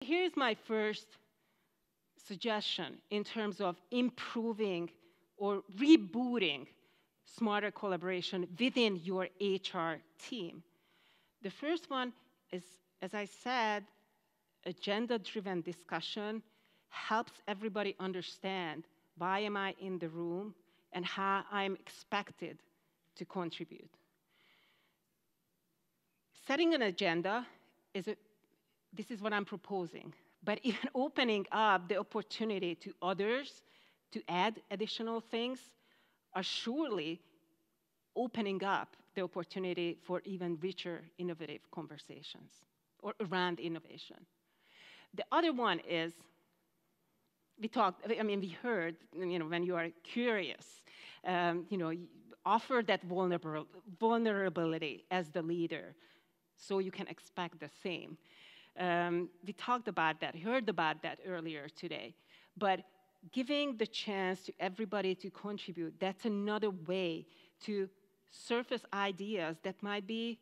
Here's my first suggestion in terms of improving or rebooting smarter collaboration within your HR team. The first one is, as I said, agenda-driven discussion helps everybody understand why am I in the room and how I'm expected to contribute. Setting an agenda this is what I'm proposing, but even opening up the opportunity to others to add additional things are surely opening up the opportunity for even richer, innovative conversations or around innovation. The other one is, we heard, when you are curious, offer that vulnerability as the leader so you can expect the same. We talked about that, heard about that earlier today. But giving the chance to everybody to contribute, that's another way to surface ideas that might be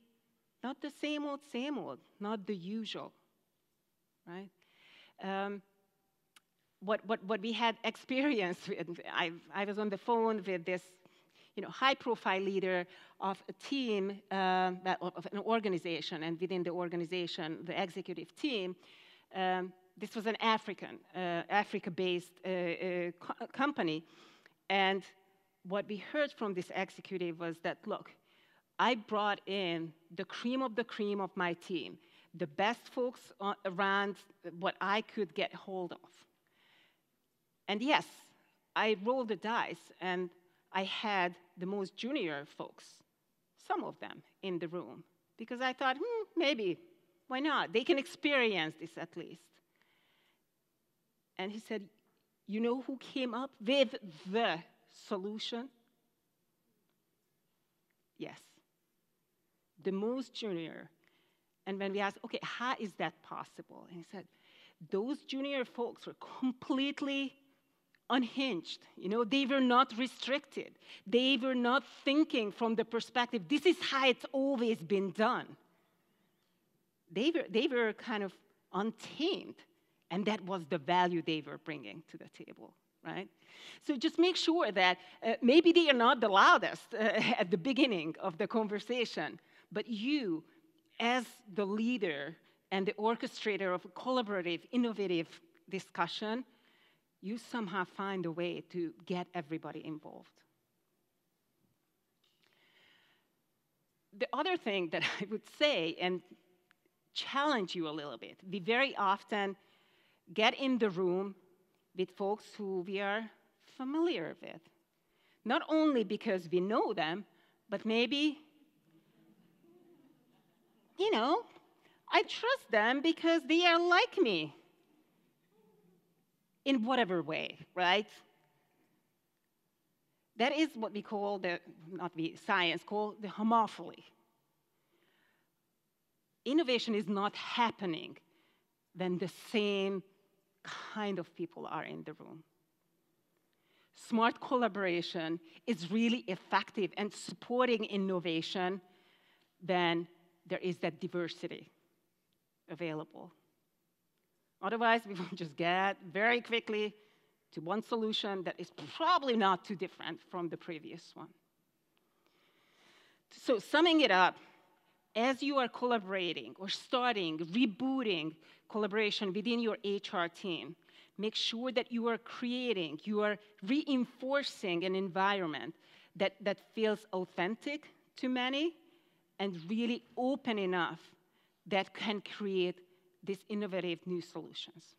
not the same old, not the usual, right? What we had experience with, I was on the phone with this high-profile leader of a team, of an organization, and within the organization, the executive team, this was an Africa-based company, and what we heard from this executive was that, look, I brought in the cream of my team, the best folks around what I could get hold of. And yes, I rolled the dice, and I had the most junior folks, some of them, in the room, because I thought, maybe, why not? They can experience this at least. And he said, you know who came up with the solution? Yes, the most junior. And when we asked, okay, how is that possible? And he said, those junior folks were completely unhinged. They were not restricted. They were not thinking from the perspective, this is how it's always been done. They were kind of untamed, and that was the value they were bringing to the table, right? So just make sure that maybe they are not the loudest at the beginning of the conversation, but you, as the leader and the orchestrator of a collaborative, innovative discussion, you somehow find a way to get everybody involved. The other thing that I would say, and challenge you a little bit, we very often get in the room with folks who we are familiar with. Not only because we know them, but maybe, I trust them because they are like me. In whatever way, right? That is what we call science call the homophily. Innovation is not happening when the same kind of people are in the room. Smart collaboration is really effective and supporting innovation when there is that diversity available. Otherwise, we will just get very quickly to one solution that is probably not too different from the previous one. So summing it up, as you are collaborating or rebooting collaboration within your HR team, make sure that you are reinforcing an environment that feels authentic to many and really open enough that can create these innovative new solutions.